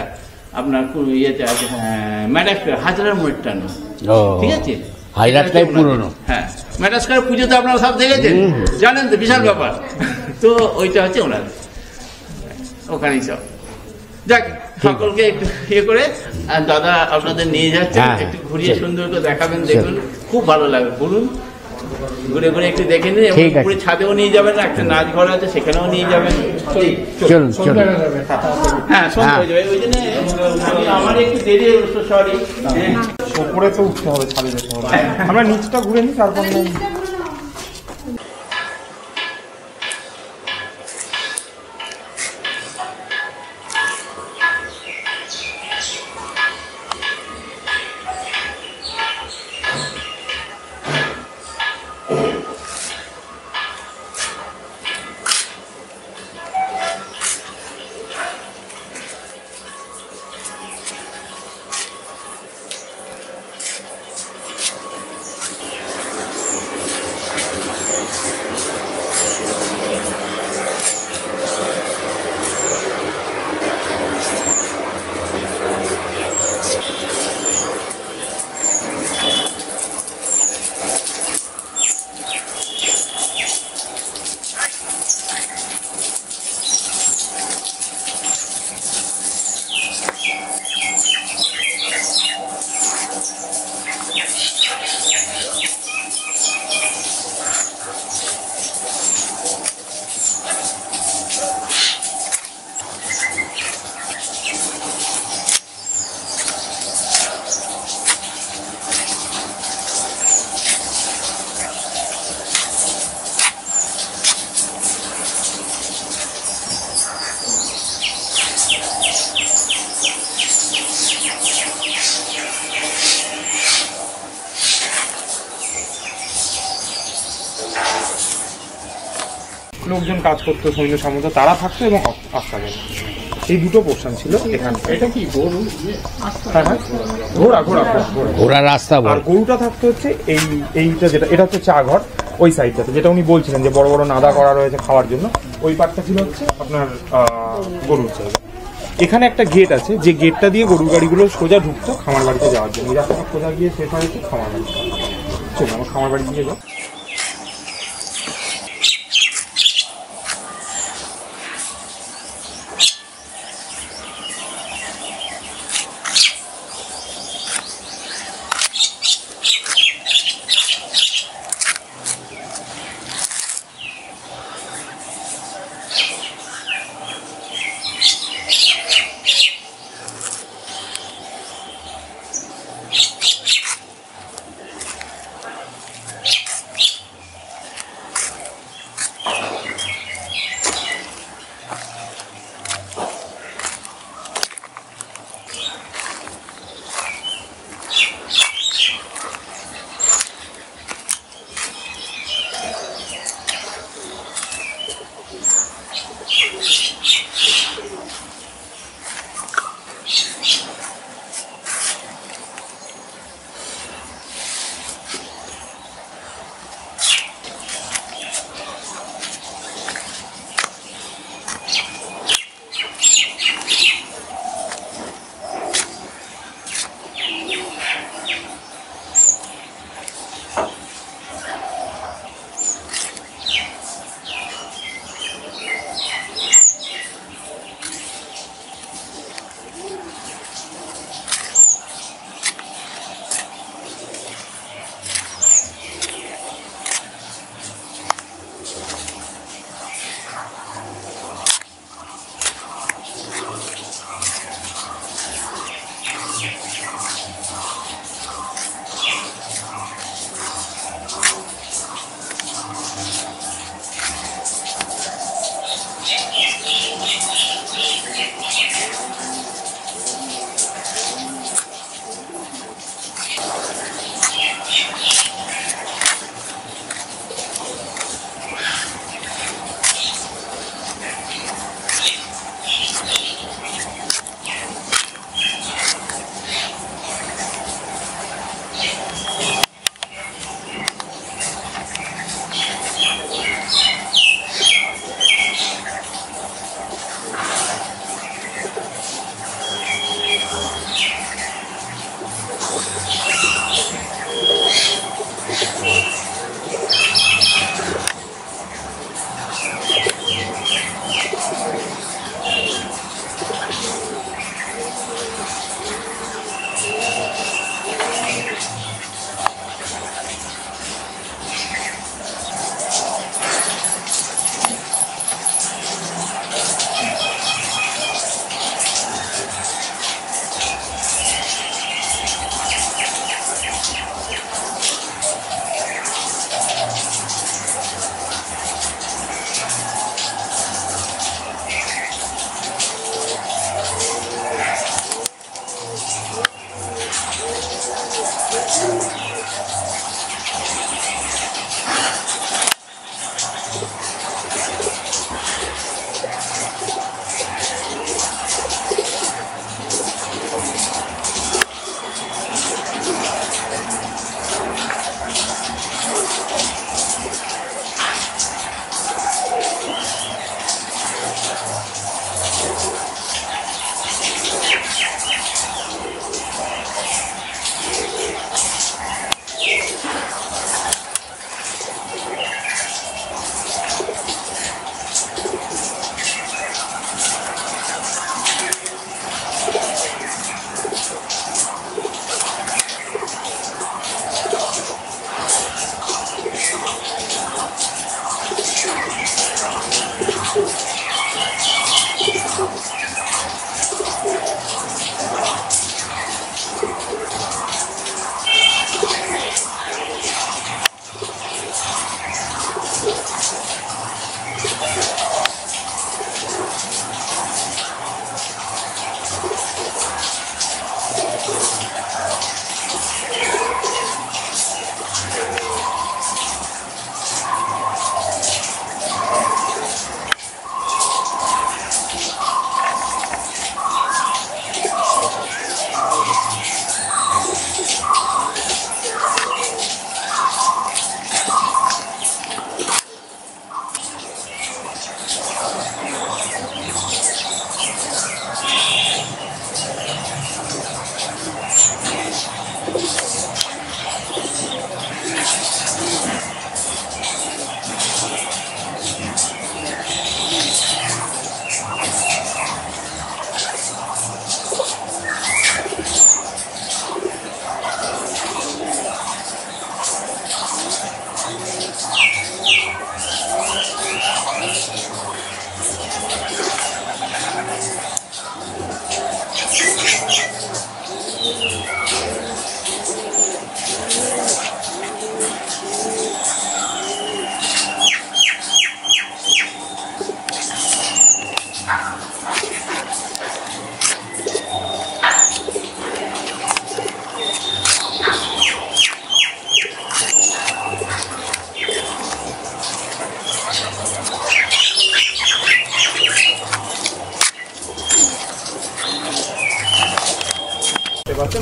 আপনার ইয়েতে আছে, ম্যাডাক হাজার মোড়ের টানো, ঠিক আছে, হাজারটাই পুরনো। হ্যাঁ, ম্যাডাস্কার পুজোতে আপনারা সব দেখেছেন, জানেন তো, বিশাল ব্যাপার। তো ওইটা হচ্ছে ওনাদের, ওখানেই সব। যাক, সকলকে একটু ইয়ে করে, আর দাদা আপনাদের নিয়ে যাচ্ছেন, একটু ঘুরিয়ে সুন্দর করে দেখাবেন, দেখুন খুব ভালো লাগবে। বলুন, ঘুরে ঘুরে একটু দেখে নিন, এবং পুরো ছাদেও নিয়ে যাবেন, একটা নাচ ঘর আছে সেখানেও নিয়ে যাবেন। হ্যাঁ, সন্ধ্যা হয়ে যাবে, ওই জন্য আমার একটু দেরি, সরি।
ওপরে তো উঠতে হবে, ছাদে যেতে হবে, আমরা নিচটা ঘুরে নিই, তারপর লোকজন কাজ করতো, সৈন্য সামন্ত তারা থাকতো এবং আস্তাবেন, এই দুটো পোর্শন ছিল এখানে।
এটা কি গরু?
হ্যাঁ হ্যাঁ, ঘোড়া ঘোড়া ঘোড়া
ঘোড়া রাস্তা
আর
বল।
গরুটা থাকতো হচ্ছে এইটা, যেটা এটা হচ্ছে চা ঘর, ওই সাইডটাতে যেটা উনি বলছিলেন যে বড় বড় নাদা করা রয়েছে খাওয়ার জন্য, ওই পার্টটা ছিল হচ্ছে আপনার গরুর জায়গা। এখানে একটা গেট আছে, যে গেটটা দিয়ে গরুর গাড়িগুলো সোজা ঢুকতো খামার বাড়িতে যাওয়ার জন্য। এই রাস্তাটা সোজা গিয়ে শেষ হয়েছে খামার বাড়ি। চলো আমার খামার বাড়ি দিয়ে যাও।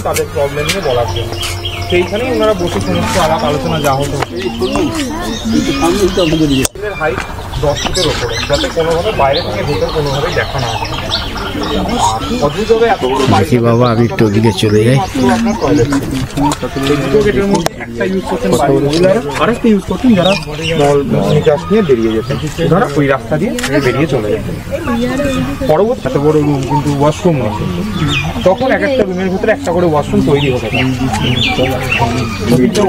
তাদের প্রবলেম নিয়ে বলার জন্য সেইখানেই ওনারা বসে সমস্ত আলাপ আলোচনা যা হতো। হাইট 10 ফুটের ওপরে, যাতে কোনোভাবে বাইরে থেকে ভেতর কোনোভাবেই দেখা না হয়। অদ্ভুতভাবে এত বড়
দেখি বাবা, আমি একটু ওদিকে চলে যাই।
একটা ইউজ করতেন মহিলারা, আরেকটা ইউজ করতেন যারা স্মল নিকাশ নিয়ে বেরিয়ে যেতেন, ধরা ওই রাস্তা দিয়ে বেরিয়ে চলে যেতেন। পরবর্তী এত বড় রুম কিন্তু ওয়াশরুম নেই, তখন এক একটা রুমের ভিতরে একটা করে ওয়াশরুম তৈরি হতে পারে।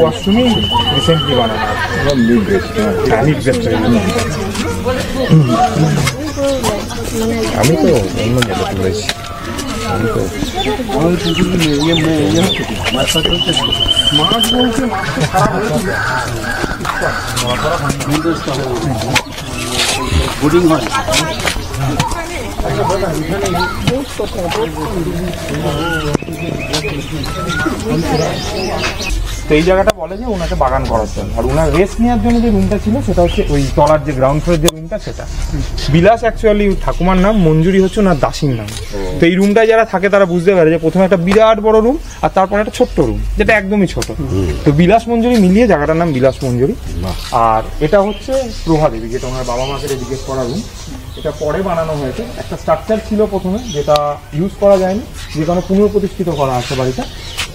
ওয়াশরুমই রিসেন্টলি বানানো
আমি তো অন্য জায়গায় তুলেছি।
বোর্ডিং হয়
তো এই জায়গাটা বলে যে ওনাকে বাগান করার জন্য, আর ওনার রেস্ট নেওয়ার জন্য যে রুমটা ছিল সেটা হচ্ছে ওই তলার যে গ্রাউন্ড ফ্লোরের যে রুমটা সেটা। বিলাস অ্যাকচুয়ালি ঠাকুমার নাম, মঞ্জুরি হচ্ছে ওনার দাসীর নাম। তো এই রুমটায় যারা থাকে তারা বুঝতে পারে যে প্রথমে একটা বিরাট বড় রুম আর তারপর একটা ছোট্ট রুম যেটা একদমই ছোট। তো বিলাস মঞ্জুরি মিলিয়ে জায়গাটার নাম বিলাস মঞ্জুরি। আর এটা হচ্ছে প্রভা দেবী, যেটা ওনার বাবা মাকে জিজ্ঞেস করা রুম। এটা পরে বানানো হয়েছে, একটা স্ট্রাকচার ছিল প্রথমে যেটা ইউজ করা যায়নি, যে কারণে পুনঃপ্রতিষ্ঠিত করা আছে বাড়িটা।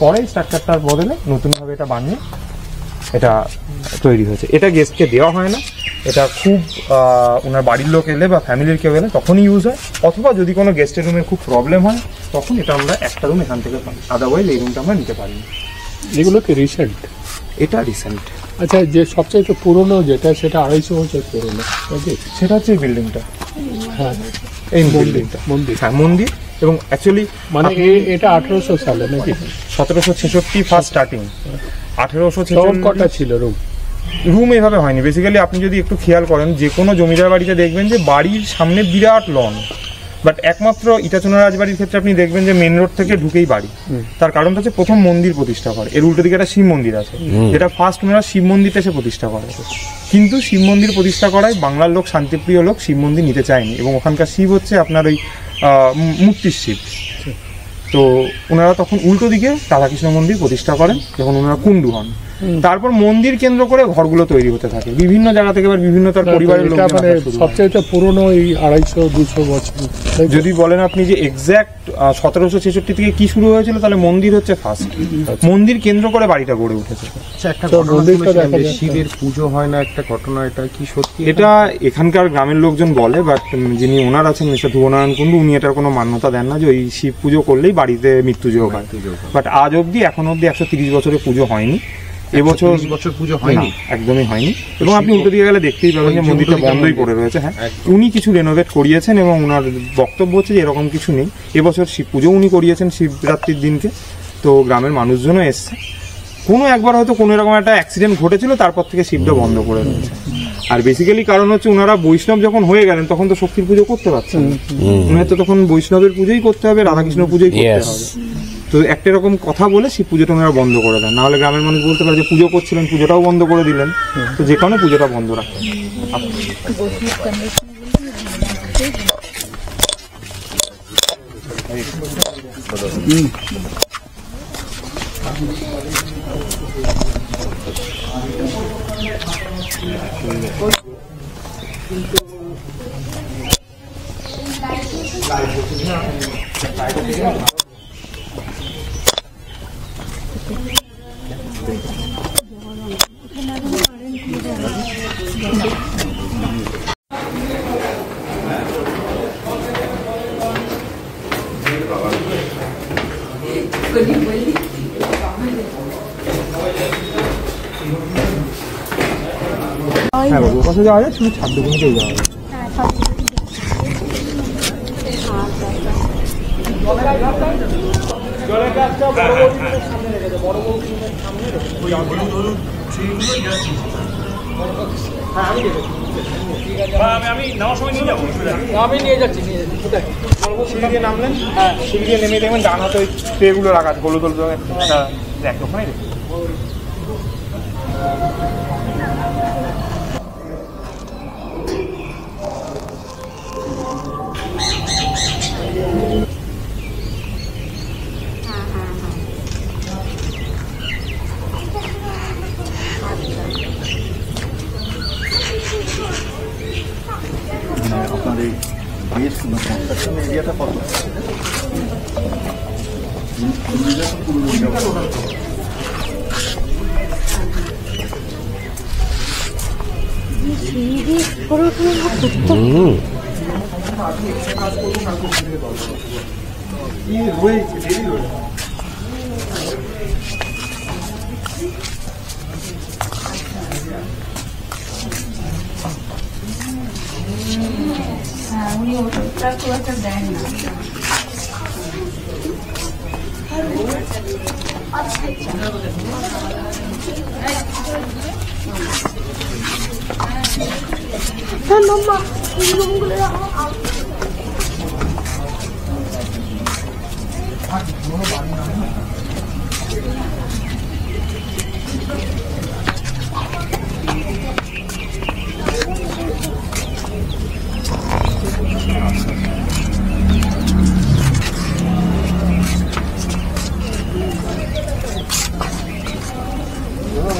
পরে স্ট্রাকচারটার বদলে নতুনভাবে এটা বানিয়ে এটা তৈরি হয়েছে। এটা গেস্টকে দেওয়া হয় না, এটা খুব ওনার বাড়ির লোক এলে বা ফ্যামিলির কেউ এলে তখনই ইউজ হয়, অথবা যদি কোনো গেস্টের রুমে খুব প্রবলেম হয় তখন এটা আমরা একটা রুম এখান থেকে পাই, আদারওয়াইজ এই রুমটা আমরা নিতে পারি।
এগুলো কি রিসেন্ট?
এটা রিসেন্ট।
আচ্ছা, যে সবচাইতে পুরনো যেটা সেটা 250 বছর পুরনো,
সেটা হচ্ছে এই বিল্ডিংটা।
হ্যাঁ,
এই বিল্ডিংটা
মন্দির।
হ্যাঁ, মন্দির। এবং অ্যাকচুয়ালি
মানে এটা 1800 সালে নাকি?
1766 ফার্স্ট স্টার্টিং। 1846
কটা ছিল রুম?
রুম এভাবে হয়নি। বেসিক্যালি আপনি যদি একটু খেয়াল করেন যে কোনো জমিদার বাড়িতে দেখবেন যে বাড়ির সামনে বিরাট লন, বাট একমাত্র ইটাচুনা রাজবাড়ির ক্ষেত্রে আপনি দেখবেন যে মেন রোড থেকে ঢুকেই বাড়ি। তার কারণটা হচ্ছে প্রথম মন্দির প্রতিষ্ঠা করে, এর উল্টো দিকে একটা শিব মন্দির আছে, যেটা ফার্স্ট ওনারা শিব মন্দিরটা এসে প্রতিষ্ঠা করে। কিন্তু শিব মন্দির প্রতিষ্ঠা করায় বাংলার লোক, শান্তিপ্রিয় লোক, শিব মন্দির নিতে চায়নি। এবং ওখানকার শিব হচ্ছে আপনার ওই মূর্তির শিব। তো ওনারা তখন উল্টো দিকে রাধাকৃষ্ণ মন্দির প্রতিষ্ঠা করেন যখন ওনারা কুণ্ডু হন। তারপর মন্দির কেন্দ্র করে ঘরগুলো তৈরি হতে থাকে বিভিন্ন জায়গা থেকে, বিভিন্ন তার পরিবারের লোক।
সবচেয়ে সবচেয়ে পুরনো এই 250-200 বছর
যদি বলেন আপনি যে এক্স্যাক্ট 1766 থেকে কি শুরু হয়েছিল, তাহলে মন্দির হচ্ছে ফার্স্ট। মন্দির কেন্দ্র করে বাড়িটা গড়ে উঠেছে।
শিবের পুজো হয় না একটা ঘটনা, এটা কি সত্যি?
এটা এখানকার গ্রামের লোকজন বলে, বাট যিনি ওনার আছেন মিস্টার ধ্রুবনারায়ণ কুণ্ডু, উনি এটার কোনো মান্যতা দেন না যে ওই শিব পুজো করলেই বাড়িতে মৃত্যুযোগ হয়। বাট আজ অব্দি, এখন অব্দি 130 বছরে পুজো হয়নি। এবছর
পুজো হয়নি,
একদমই হয়নি। এবং আপনি উল্টো দিকে গেলে দেখতেই পাবেন যে মন্দিরটা বন্ধই পড়ে রয়েছে। হ্যাঁ, উনি কিছু রেনোভেট করিয়েছেন এবং ওনার বক্তব্য হচ্ছে যে এরকম কিছু নেই। এবছর শিব পুজো উনি করিয়েছেন শিবরাত্রির দিনকে। তো গ্রামের মানুষজনও এসছে। কোনো একবার হয়তো কোনো এরকম একটা অ্যাক্সিডেন্ট ঘটেছিল, তারপর থেকে শিবটা বন্ধ করে রয়েছে। আর বেসিক্যালি কারণ হচ্ছে ওনারা বৈষ্ণব যখন হয়ে গেলেন তখন তো শক্তির পুজো করতে পারছেন না, ওনার তো তখন বৈষ্ণবের পুজোই করতে হবে, রাধাকৃষ্ণ পুজোই করতে হবে। তো একটা রকম কথা বলে শিব পুজোটা ওনারা বন্ধ করে দেন, নাহলে গ্রামের মানুষ বলতে পারে যে পুজো করছিলেন, পুজোটাও বন্ধ করে দিলেন। তো যে কারণে পুজোটা বন্ধ রাখেন। হ্যাঁ বাবু ওর কাছে যাওয়া যায়, শুধু ছাদ দোকানেই যাওয়া যায়। সিঁড়ি দিয়ে নামলেন, সিঁড়ি দিয়ে নেমে দেখবেন ডান হাতে ওই ট্রেগুলো রাখা আছে, হলুদ হলুদ দেখ ওখানে রেখে।
আপনার এই বেশ কনস্ট্রাকশন এরিয়াটা কত?
উনি ওটা খুব একটা দেন না।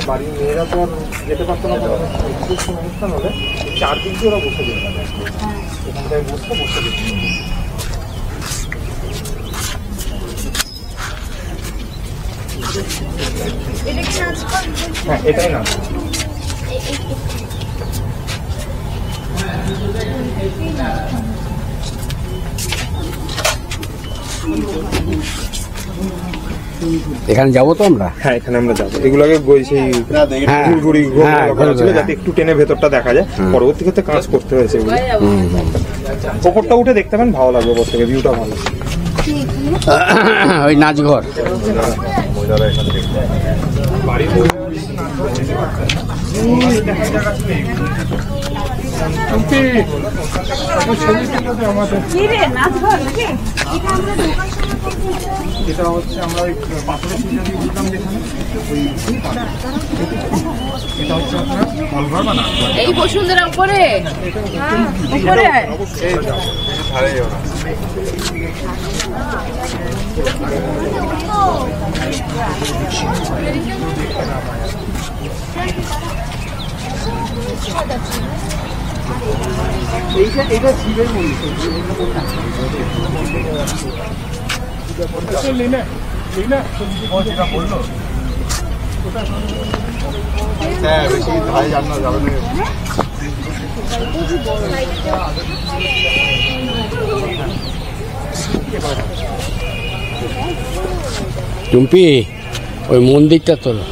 বাড়ির মেয়েরা তো আর যেতে পারতো না, খুব অনুষ্ঠান হলে 4 দিন ওরা বসে যেত, এখানটায় বসে যেত। হ্যাঁ এটাই না,
এখানে যাবো তো আমরা।
হ্যাঁ এখানে আমরা যাবো। এগুলো আগে সেই
হ্যাঁ,
ঘুরঘুরি
হ্যাঁ,
করা ছিল,
হ্যাঁ।
যাতে একটু টেনে ভেতরটা দেখা যায়। পরবর্তী ক্ষেত্রে কাজ করতে হয়েছে এগুলো। ওপরটা উঠে দেখতে পাবেন, ভালো লাগবে ওপর থেকে, ভিউটা ভালো।
ওই নাচঘর
এটা হচ্ছে আমরা ওই পাথরের সিঁড়ি দিয়ে উঠলাম যেখানে, এটা হচ্ছে আপনার হলঘর বা নাচঘর।
এই বসুন্ধরা উপরে উপরে
এইটা শিবের মন্দির। যেটা বললো
হ্যাঁ, বেশি ধারে যান না, যাবেন না।
টুম্পি ওই মন্দিরটা তোলো।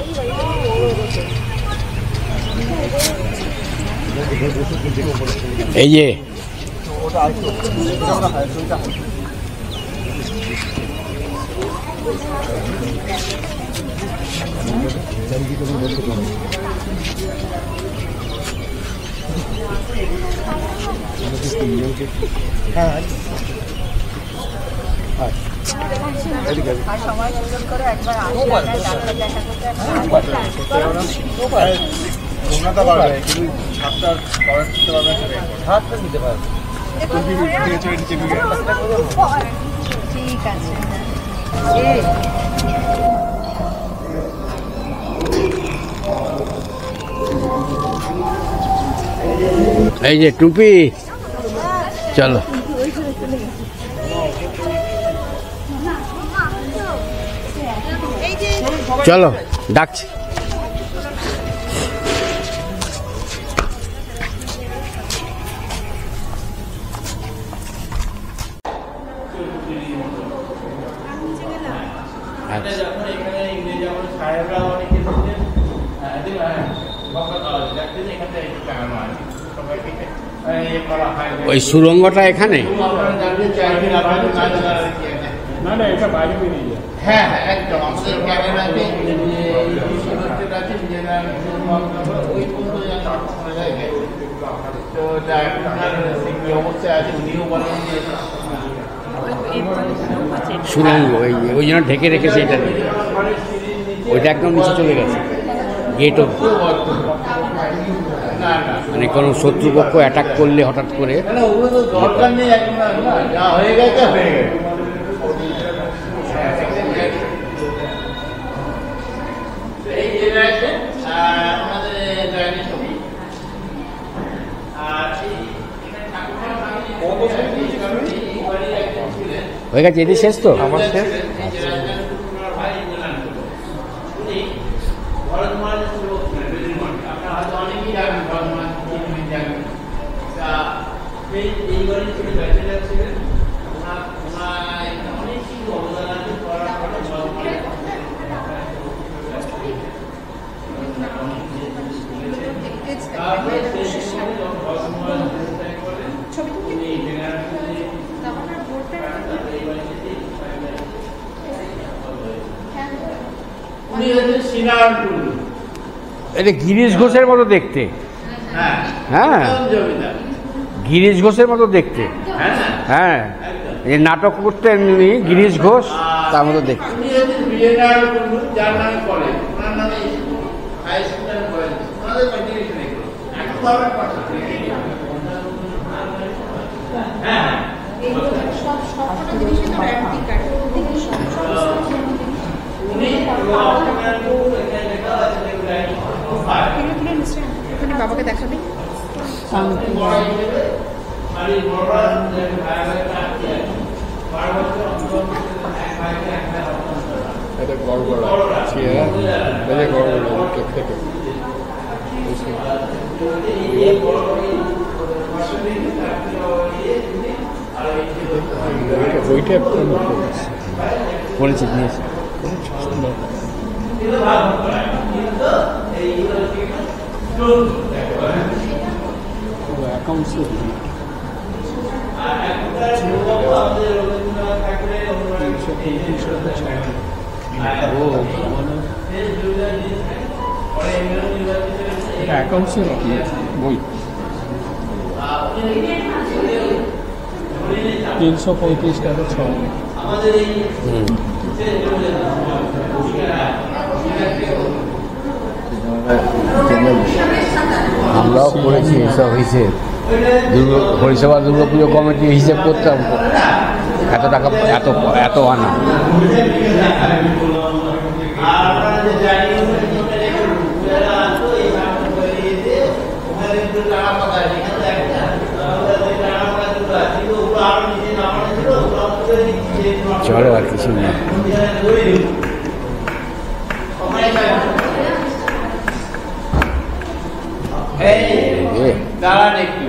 এই যে
সময় সুযোগ করে একবার আসলে ডাক্তার দেখা করতে ঠিক আছে।
এই যে টুপি চলো চলো ডাকছি।
এটা যখন এখানে ইংরেজি আমার সাহেবরা অনেকে ছিলেন, এখান থেকে একটু টাঙানো আছে সবাইকে করা হয়।
ওই সুরঙ্গটা এখানে
আপনারা জানতে চাইবেন, আপনাদের না জানার আর কি আছে।
না না, এটা বাইরে বেরিয়ে যায়।
হ্যাঁ হ্যাঁ একদম আমাদের ক্যামেরাতে আছে নিজেরা ওই পর্যন্ত জায়গায় তো কি অবস্থায় আছে উনিও বলেন যে
সুরঙ্গ ওই জন্য ঢেকে রেখেছে এটা দিয়ে। ওইটা একদম নিচে চলে গেছে গেটও, মানে কোনো শত্রুপক্ষ অ্যাটাক করলে হঠাৎ করে
ওগুলো তো দরকার নেই এখন, না যা হয়ে গেছে হয়ে গেছে। এই যেটা আছে আমাদের ড্রাইভিং ছবি আর
হয়ে গেছে, এটি শেষ তো।
আমার শেষ।
এটা গিরিশ ঘোষের মতো দেখতে। হ্যাঁ গিরিশ ঘোষের মতো দেখতে। হ্যাঁ এই নাটক করতেন উনি, গিরিশ ঘোষ, তার মতো দেখতে।
যার নামে কলেজ, ওনার নামে হাই স্কুল অ্যান্ড কলেজ, ওনাদের কন্টিনিউশন এগুলো এখন তো আমরা পাচ্ছি। হ্যাঁ
বাবাকে দেখাবি।
এটা গড়গড়া চেয়ার, এটা গড়গড়া থেকে বইটা
করেছে নিয়েছে।
অ্যাকাউন্টসের বই 335 টাকা 6।
আমরাও করেছি এসব হিসেব, হরিসভা দুর্গাপুজো কমিটি হিসেব করতাম, এত টাকা এত আনা। চলো আর কিছু না।
দাঁড়ান একটু